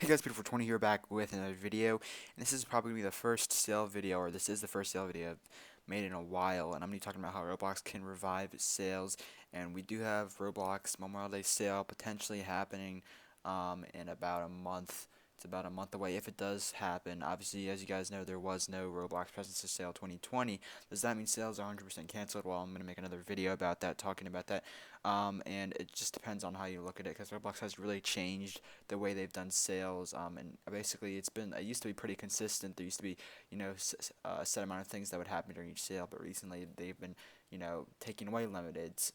Hey guys, Beautiful20 here back with another video, and this is probably the first sale video, or this is the first sale video I've made in a while, and I'm going to be talking about how Roblox can revive sales, and we do have Roblox Memorial Day sale potentially happening in about a month. It's about a month away if it does happen. Obviously, as you guys know, there was no Roblox Presents to Sale 2020. Does that mean sales are 100% canceled? Well, I'm going to make another video about that, talking about that. And it just depends on how you look at it, because Roblox has really changed the way they've done sales. And basically, it used to be pretty consistent. There used to be, a set amount of things that would happen during each sale, but recently they've been, taking away limiteds.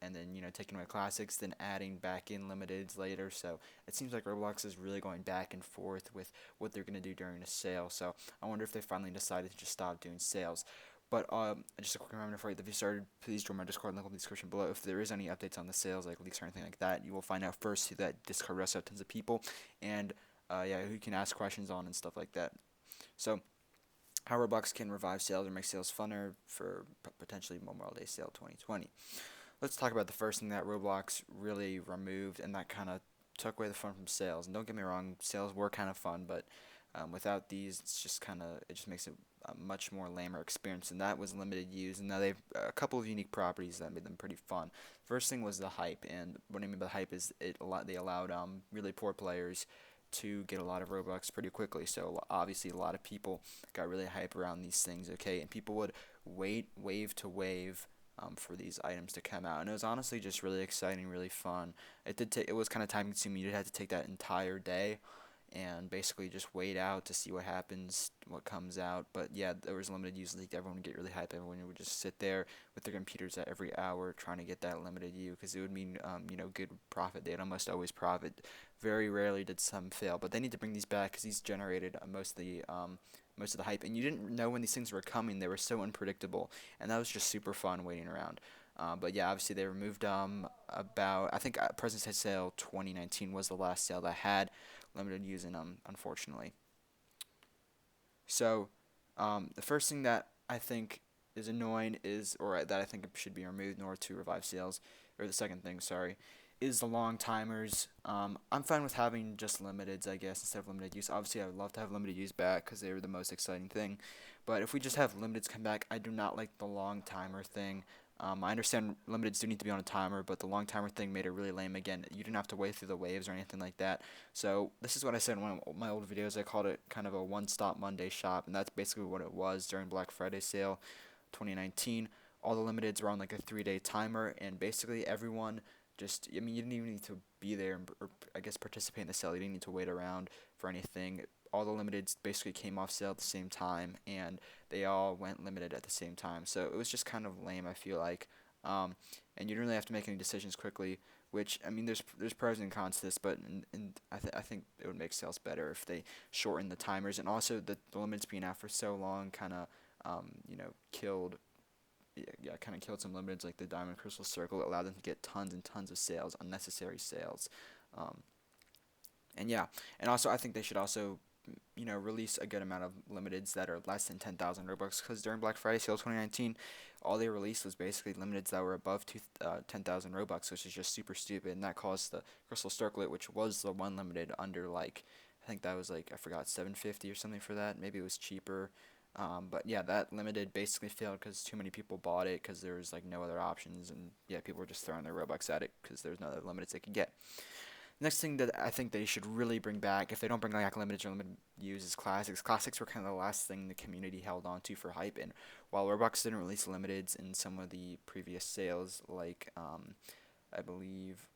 And then taking away classics, then adding back in limiteds later. So it seems like Roblox is really going back and forth with what they're going to do during a sale. So I wonder if they finally decided to just stop doing sales. But just a quick reminder for you, if you started, please join my Discord, link in the description below. If there is any updates on the sales, like leaks or anything like that, you will find out first through that Discord. We also have tons of people, and yeah, who you can ask questions on and stuff like that. So how Roblox can revive sales or make sales funner for potentially Memorial Day Sale 2020. Let's talk about the first thing that Roblox really removed, and that kind of took away the fun from sales. And don't get me wrong, sales were kind of fun, but without these, it just makes it a much more lamer experience. And that was limited use. And now they've a couple of unique properties that made them pretty fun. First thing was the hype, and what I mean by hype is they allowed really poor players to get a lot of Robux pretty quickly. So obviously a lot of people got really hype around these things, okay? And people would wait wave to wave for these items to come out, and it was honestly just really exciting, really fun. It was kind of time consuming. You had to take that entire day and basically just wait out to see what happens, what comes out. But yeah, there was limited use leak. Everyone would get really hyped. Everyone would just sit there with their computers at every hour trying to get that limited use, because it would mean good profit. They'd almost always profit. Very rarely did some fail, but they need to bring these back because these generated most of the hype, and you didn't know when these things were coming. They were so unpredictable, and that was just super fun waiting around. But yeah, obviously they removed about, I think President's Day Sale 2019 was the last sale that had limited use in them, unfortunately. So the first thing that I think is annoying or that I think should be removed in order to revive sales, or the second thing, sorry, is the long timers. I'm fine with having just limiteds, I guess, instead of limited use. Obviously, I would love to have limited use back because they were the most exciting thing. But if we just have limiteds come back, I do not like the long timer thing. I understand limiteds do need to be on a timer, but the long timer thing made it really lame. Again, you didn't have to wait through the waves or anything like that. So this is what I said in one of my old videos. I called it kind of a one-stop Monday shop, and that's basically what it was during Black Friday sale 2019. All the limiteds were on like a 3-day timer, and basically everyone you didn't even need to be there or I guess participate in the sale. You didn't need to wait around for anything. All the limiteds basically came off sale at the same time, and they all went limited at the same time. So it was just kind of lame, I feel like. And you didn't really have to make any decisions quickly, which, I mean, there's pros and cons to this, but I think it would make sales better if they shortened the timers, and also the limits being out for so long kind of, killed kind of killed some limiteds like the Diamond Crystal Circle. It allowed them to get tons and tons of sales, unnecessary sales. Um, and yeah, and also I think they should also, release a good amount of limiteds that are less than 10,000 Robux, because during Black Friday sale 2019, all they released was basically limiteds that were above 10,000 Robux, which is just super stupid, and that caused the Crystal Circlet, which was the one limited under like, I think that was like, I forgot, 750 or something for that. Maybe it was cheaper. But yeah, that limited basically failed because too many people bought it because there was like no other options, and yeah, people were just throwing their Robux at it because there's no other limiteds they could get. Next thing that I think they should really bring back, if they don't bring like limiteds or limited use, is classics. Classics were kind of the last thing the community held on to for hype, and while Roblox didn't release limiteds in some of the previous sales, like I believe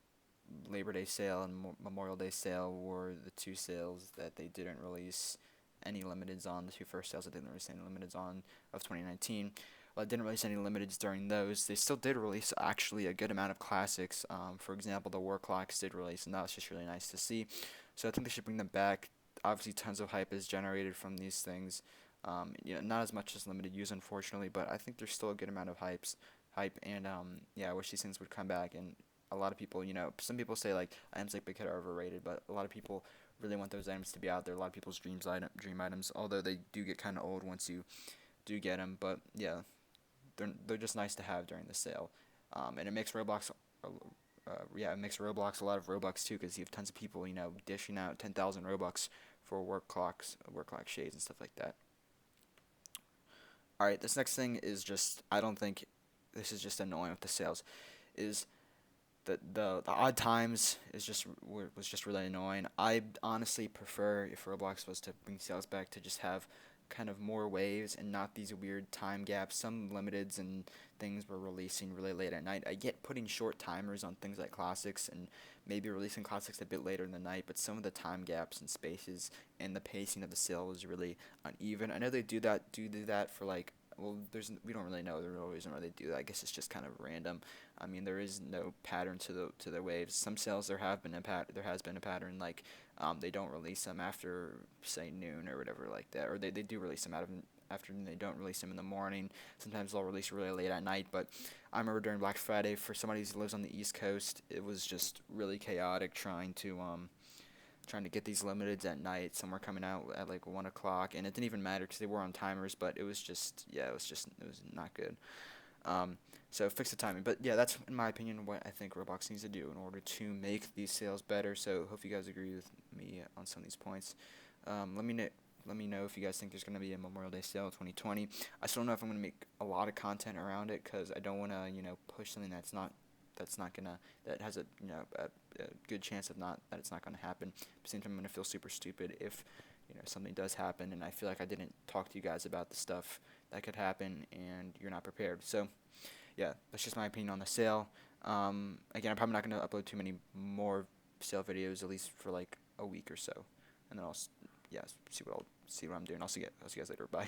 Labor Day sale and Memorial Day sale were the two sales that they didn't release any limiteds on. The two first sales that didn't release any limiteds on of 2019. Well, it didn't release any limiteds during those. They still did release actually a good amount of classics. For example, the War Clocks did release, and that was just really nice to see. So I think they should bring them back. Obviously, tons of hype is generated from these things. Not as much as limited use, unfortunately, but I think there's still a good amount of hype, and yeah, I wish these things would come back. And a lot of people, some people say like items like Big Hit are overrated, but a lot of people really want those items to be out there. A lot of people's dream items, although they do get kind of old once you do get them. But yeah, they're just nice to have during the sale, and it makes Roblox yeah, it makes Roblox a lot of Robux too, because you have tons of people, dishing out 10,000 Robux for work clock shades and stuff like that. All right, this next thing is just I don't think this is just annoying with the sales is the odd times was just really annoying. I honestly prefer if Roblox was to bring sales back to just have kind of more waves and not these weird time gaps. Some limiteds and things were releasing really late at night. I get putting short timers on things like classics and maybe releasing classics a bit later in the night, but some of the time gaps and spaces and the pacing of the sale was really uneven. I know they do that for like well, we don't really know the real reason why they do that. I guess it's just kind of random. I mean, there is no pattern to the waves. Some sales there has been a pattern like they don't release them after say noon or whatever like that, or they do release them out of afternoon. They don't release them in the morning. Sometimes they'll release really late at night. But I remember during Black Friday for somebody who lives on the East Coast, it was just really chaotic trying to get these limiteds at night. Some were coming out at like 1 o'clock, and it didn't even matter because they were on timers. But it was just it was not good. So fix the timing. But yeah, that's in my opinion what I think Roblox needs to do in order to make these sales better. So hope you guys agree with me on some of these points. Let me know if you guys think there's gonna be a Memorial Day sale in 2020. I still don't know if I'm gonna make a lot of content around it because I don't wanna push something that's not gonna that has a good chance of not that it's not gonna happen. At the same time, I'm gonna feel super stupid if something does happen and I feel like I didn't talk to you guys about the stuff that could happen and you're not prepared. So yeah, that's just my opinion on the sale. Again, I'm probably not gonna upload too many more sale videos at least for like a week or so, and then yeah see what I'm doing. I'll see you guys later. Bye.